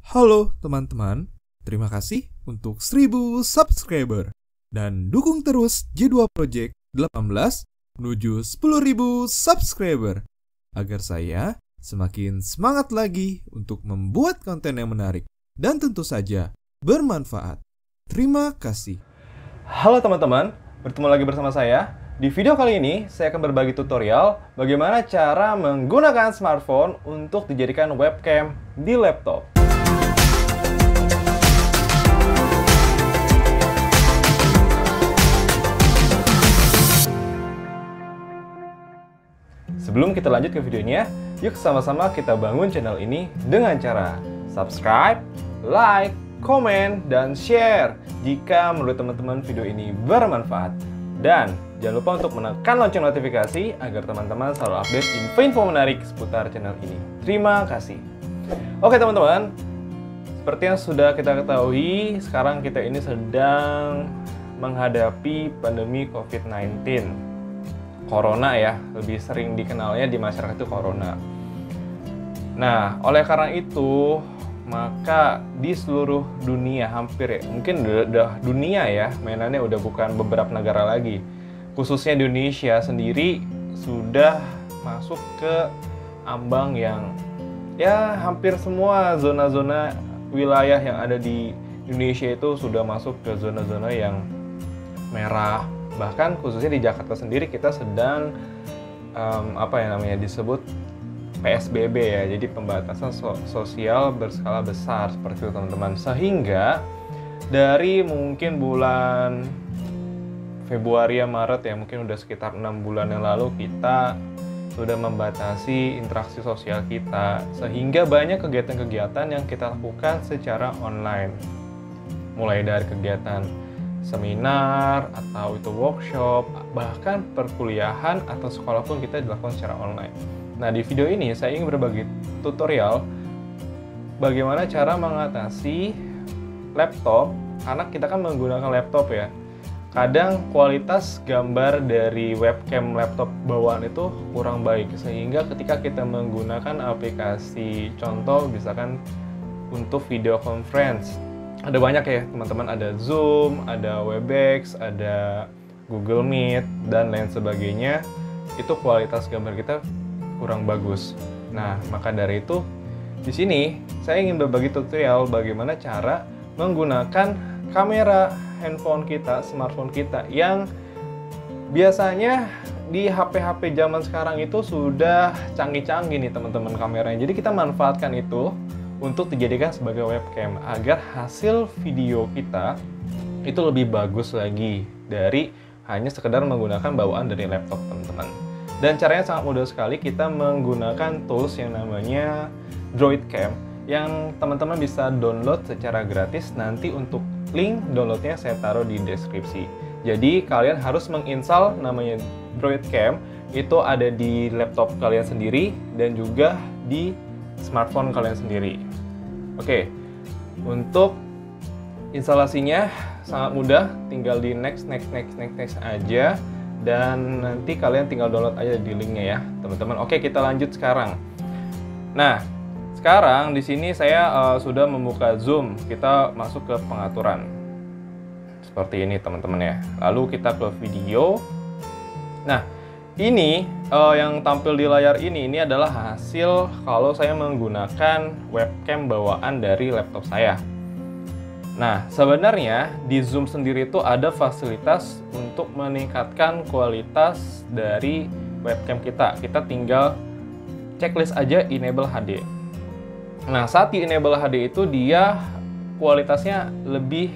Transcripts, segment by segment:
Halo teman-teman, terima kasih untuk 1000 subscriber dan dukung terus J2 Project 18 menuju 10.000 subscriber agar saya semakin semangat lagi untuk membuat konten yang menarik dan tentu saja bermanfaat. Terima kasih. Halo teman-teman, bertemu lagi bersama saya. Di video kali ini, saya akan berbagi tutorial bagaimana cara menggunakan smartphone untuk dijadikan webcam di laptop. Sebelum kita lanjut ke videonya, yuk sama-sama kita bangun channel ini dengan cara subscribe, like, komen, dan share jika menurut teman-teman video ini bermanfaat. Dan jangan lupa untuk menekan lonceng notifikasi agar teman-teman selalu update info-info menarik seputar channel ini. Terima kasih. Oke teman-teman, seperti yang sudah kita ketahui, sekarang kita ini sedang menghadapi pandemi COVID-19. Corona ya, lebih sering dikenalnya di masyarakat itu Corona. Nah, oleh karena itu, maka di seluruh dunia hampir ya, mungkin udah dunia ya, mainannya udah bukan beberapa negara lagi. Khususnya di Indonesia sendiri sudah masuk ke ambang yang ya hampir semua zona-zona wilayah yang ada di Indonesia itu sudah masuk ke zona-zona yang merah. Bahkan khususnya di Jakarta sendiri kita sedang disebut PSBB ya, jadi pembatasan sosial berskala besar seperti itu teman-teman. Sehingga dari mungkin bulan Februari ya Maret ya, mungkin udah sekitar 6 bulan yang lalu kita sudah membatasi interaksi sosial kita, sehingga banyak kegiatan-kegiatan yang kita lakukan secara online. Mulai dari kegiatan seminar, atau itu workshop, bahkan perkuliahan atau sekolah pun kita dilakukan secara online. Nah, di video ini saya ingin berbagi tutorial bagaimana cara mengatasi laptop, karena kita kan menggunakan laptop ya. Kadang kualitas gambar dari webcam laptop bawaan itu kurang baik, sehingga ketika kita menggunakan aplikasi contoh misalkan untuk video conference, ada banyak ya teman-teman, ada Zoom, ada Webex, ada Google Meet, dan lain sebagainya. Itu kualitas gambar kita kurang bagus. Nah, maka dari itu di sini saya ingin berbagi tutorial bagaimana cara menggunakan kamera handphone kita, smartphone kita yang biasanya di HP-HP zaman sekarang itu sudah canggih-canggih nih teman-teman kameranya. Jadi kita manfaatkan itu untuk dijadikan sebagai webcam agar hasil video kita itu lebih bagus lagi dari hanya sekedar menggunakan bawaan dari laptop teman-teman. Dan caranya sangat mudah sekali, kita menggunakan tools yang namanya DroidCam yang teman-teman bisa download secara gratis. Nanti untuk link downloadnya saya taruh di deskripsi. Jadi kalian harus menginstal namanya DroidCam, itu ada di laptop kalian sendiri dan juga di smartphone kalian sendiri. Oke, untuk instalasinya sangat mudah, tinggal di next aja, dan nanti kalian tinggal download aja di linknya ya teman-teman. Oke, kita lanjut sekarang. Nah, sekarang di sini saya sudah membuka Zoom. Kita masuk ke pengaturan seperti ini teman-teman ya. Lalu kita ke video. Nah, ini yang tampil di layar ini adalah hasil kalau saya menggunakan webcam bawaan dari laptop saya. Nah, sebenarnya di Zoom sendiri itu ada fasilitas untuk meningkatkan kualitas dari webcam kita. Kita tinggal checklist aja enable HD. Nah, saat di enable HD itu dia kualitasnya lebih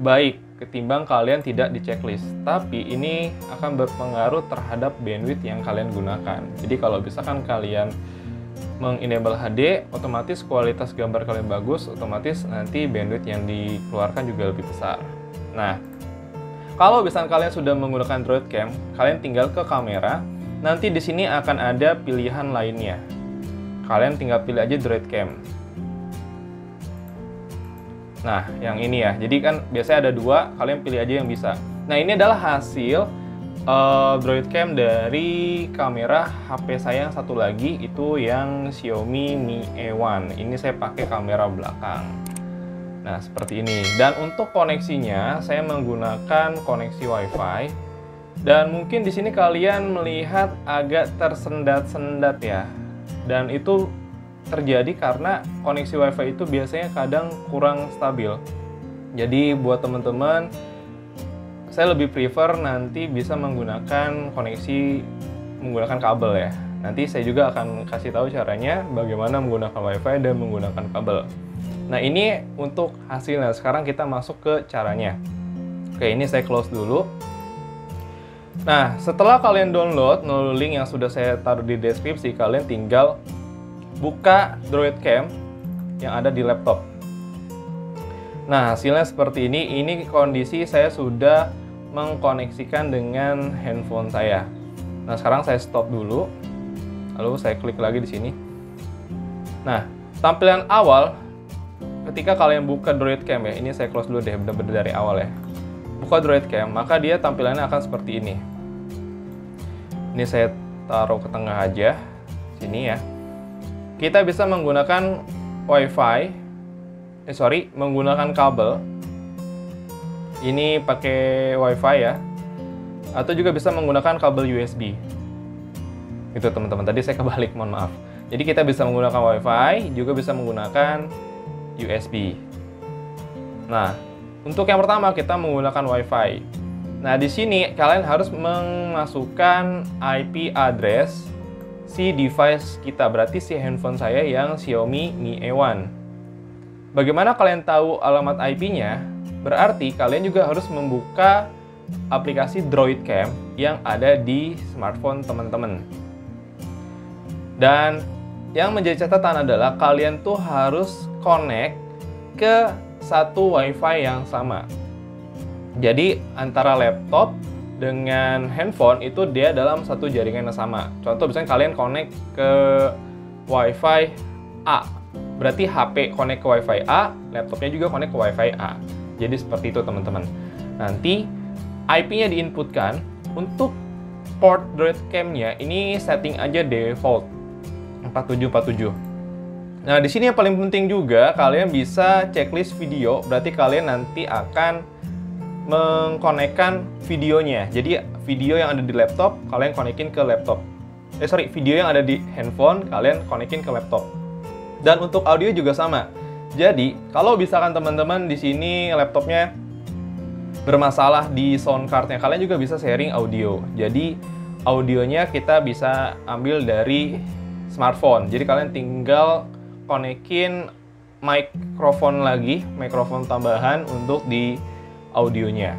baik ketimbang kalian tidak di checklist. Tapi ini akan berpengaruh terhadap bandwidth yang kalian gunakan. Jadi kalau misalkan kalian mengenable HD, otomatis kualitas gambar kalian bagus, otomatis nanti bandwidth yang dikeluarkan juga lebih besar. Nah, kalau misalkan kalian sudah menggunakan DroidCam, kalian tinggal ke kamera. Nanti di sini akan ada pilihan lainnya. Kalian tinggal pilih aja DroidCam. Nah, yang ini ya. Jadi kan biasanya ada dua, kalian pilih aja yang bisa. Nah, ini adalah hasil Droid Cam dari kamera HP saya yang satu lagi, itu yang Xiaomi Mi A1. Ini saya pakai kamera belakang. Nah, seperti ini. Dan untuk koneksinya, saya menggunakan koneksi WiFi. Dan mungkin di sini kalian melihat agak tersendat-sendat ya. Dan itu terjadi karena koneksi WiFi itu biasanya kadang kurang stabil. Jadi buat teman-teman, saya lebih prefer nanti bisa menggunakan menggunakan kabel ya. Nanti saya juga akan kasih tahu caranya bagaimana menggunakan WiFi dan menggunakan kabel. Nah, ini untuk hasilnya. Sekarang kita masuk ke caranya. Oke, ini saya close dulu. Nah, setelah kalian download melalui link yang sudah saya taruh di deskripsi, kalian tinggal buka Droid Cam yang ada di laptop. Nah, hasilnya seperti ini. Ini kondisi saya sudah mengkoneksikan dengan handphone saya. Nah, sekarang saya stop dulu. Lalu saya klik lagi di sini. Nah, tampilan awal ketika kalian buka Droid Cam ya, ini saya close dulu deh, bener-bener dari awal ya. Buka Droid Cam, maka dia tampilannya akan seperti ini. Ini saya taruh ke tengah aja, sini ya. Kita bisa menggunakan menggunakan kabel. Ini pakai WiFi ya. Atau juga bisa menggunakan kabel USB. Itu teman-teman, tadi saya kebalik, mohon maaf. Jadi kita bisa menggunakan WiFi, juga bisa menggunakan USB. Nah, untuk yang pertama kita menggunakan WiFi. Nah, di sini kalian harus memasukkan IP address si device kita, berarti si handphone saya yang Xiaomi Mi A1. Bagaimana kalian tahu alamat IP-nya? Berarti kalian juga harus membuka aplikasi Droid Cam yang ada di smartphone teman-teman. Dan yang menjadi catatan adalah kalian tuh harus connect ke satu WiFi yang sama. Jadi antara laptop dengan handphone itu dia dalam satu jaringan yang sama. Contoh misalnya kalian connect ke WiFi A, berarti HP connect ke WiFi A, laptopnya juga connect ke WiFi A. Jadi seperti itu teman-teman. Nanti IP-nya diinputkan. Untuk port Droid Cam-nya ini setting aja default 4747. Nah, di sini yang paling penting juga kalian bisa checklist video, berarti kalian nanti akan mengkonekkan videonya. Jadi video yang ada di laptop kalian konekin ke laptop. Video yang ada di handphone kalian konekin ke laptop. Dan untuk audio juga sama. Jadi, kalau misalkan teman-teman di sini laptopnya bermasalah di sound card-nya, kalian juga bisa sharing audio. Jadi, audionya kita bisa ambil dari smartphone. Jadi kalian tinggal konekin mikrofon tambahan untuk di audionya.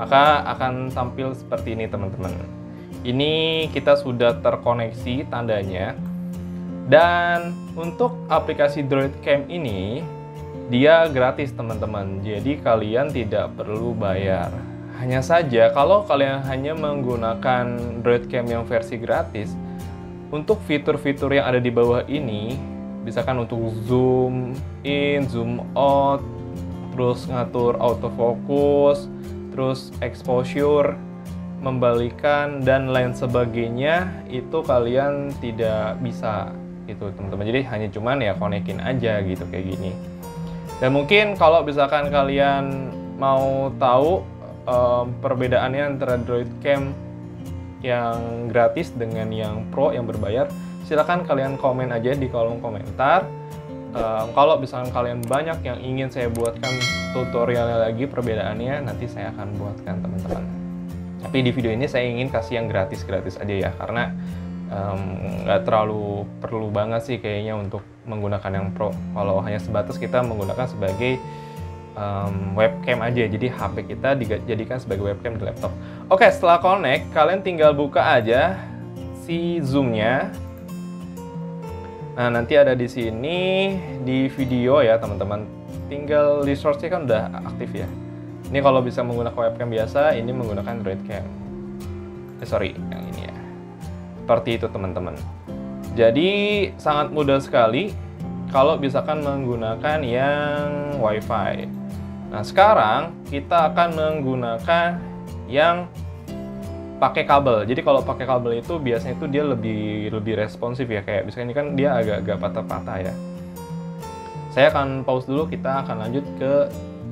Maka akan tampil seperti ini teman-teman. Ini kita sudah terkoneksi tandanya. Dan untuk aplikasi Droid Cam ini dia gratis teman-teman. Jadi kalian tidak perlu bayar. Hanya saja kalau kalian hanya menggunakan Droid Cam yang versi gratis, untuk fitur-fitur yang ada di bawah ini, misalkan untuk zoom in, zoom out, terus ngatur autofocus, terus exposure, membalikan, dan lain sebagainya, itu kalian tidak bisa gitu teman-teman. Jadi hanya cuman ya konekin aja gitu kayak gini. Dan mungkin kalau misalkan kalian mau tahu perbedaannya antara Droid Cam yang gratis dengan yang pro, yang berbayar, silakan kalian komen aja di kolom komentar. Kalau misalkan kalian banyak yang ingin saya buatkan tutorialnya lagi perbedaannya, nanti saya akan buatkan teman-teman. Tapi di video ini saya ingin kasih yang gratis-gratis aja ya, karena nggak terlalu perlu banget sih kayaknya untuk menggunakan yang pro. Kalau hanya sebatas kita menggunakan sebagai webcam aja, jadi HP kita dijadikan sebagai webcam di laptop. Oke, setelah connect, kalian tinggal buka aja si zoom-nya. Nah, nanti ada di sini di video ya teman-teman. Tinggal di source-nya kan udah aktif ya. Ini kalau bisa menggunakan webcam biasa, ini menggunakan Droid Cam. Yang ini ya. Seperti itu teman-teman. Jadi sangat mudah sekali kalau misalkan menggunakan yang WiFi. Nah, sekarang kita akan menggunakan yang pakai kabel. Jadi kalau pakai kabel itu biasanya itu dia lebih responsif ya, kayak misalnya ini kan dia agak-agak patah-patah ya. Saya akan pause dulu, kita akan lanjut ke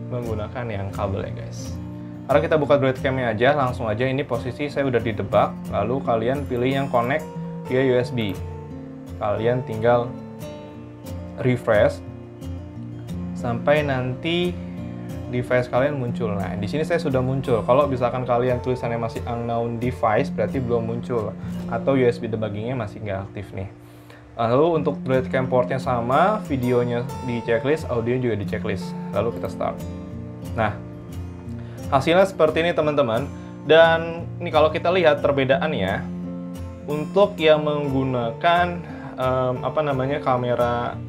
menggunakan yang kabel ya guys. Karena kita buka Droid Cam-nya aja, langsung aja ini posisi saya udah di debug, lalu kalian pilih yang connect via USB. Kalian tinggal refresh sampai nanti device kalian muncul. Nah, di sini saya sudah muncul. Kalau misalkan kalian tulisannya masih unknown device, berarti belum muncul. Atau USB debuggingnya masih nggak aktif nih. Lalu untuk Droid Cam portnya sama, videonya di checklist, audio juga di checklist. Lalu kita start. Nah, hasilnya seperti ini teman-teman. Dan ini kalau kita lihat perbedaannya, untuk yang menggunakan kamera,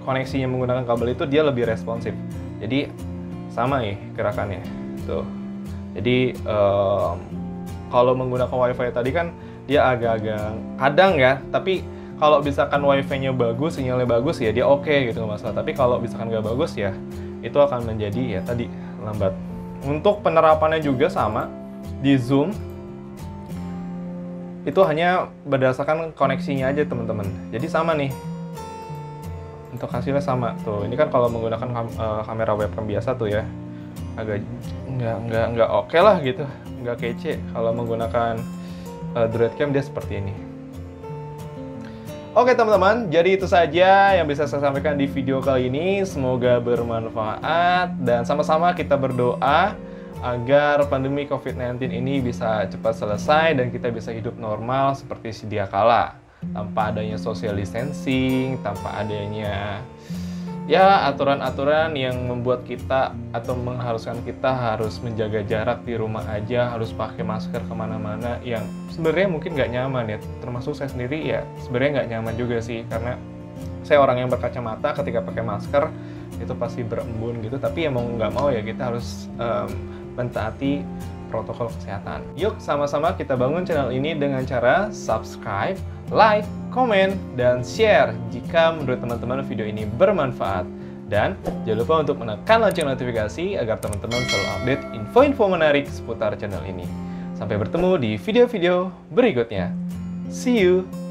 koneksinya menggunakan kabel itu dia lebih responsif. Jadi sama nih gerakannya tuh. Jadi kalau menggunakan WiFi tadi kan dia agak-agak kadang ya, tapi kalau misalkan WiFi-nya bagus, sinyalnya bagus ya dia oke gitu, nggak masalah. Tapi kalau misalkan nggak bagus ya itu akan menjadi ya tadi lambat. Untuk penerapannya juga sama, di Zoom itu hanya berdasarkan koneksinya aja teman-teman. Jadi sama nih. Untuk hasilnya sama tuh. Ini kan kalau menggunakan kamera webcam biasa tuh ya, agak nggak oke lah gitu, nggak kece. Kalau menggunakan Droid Cam dia seperti ini. Oke teman-teman, jadi itu saja yang bisa saya sampaikan di video kali ini. Semoga bermanfaat dan sama-sama kita berdoa agar pandemi COVID-19 ini bisa cepat selesai dan kita bisa hidup normal seperti sedia kala, tanpa adanya social distancing, tanpa adanya ya aturan-aturan yang membuat kita atau mengharuskan kita harus menjaga jarak di rumah aja, harus pakai masker kemana-mana, yang sebenarnya mungkin nggak nyaman ya. Termasuk saya sendiri ya sebenarnya nggak nyaman juga sih, karena saya orang yang berkacamata, ketika pakai masker itu pasti berembun gitu. Tapi ya mau nggak mau ya kita harus mentaati protokol kesehatan. Yuk sama-sama kita bangun channel ini dengan cara subscribe, like, komen, dan share jika menurut teman-teman video ini bermanfaat. Dan jangan lupa untuk menekan lonceng notifikasi agar teman-teman selalu update info-info menarik seputar channel ini. Sampai bertemu di video-video berikutnya. See you!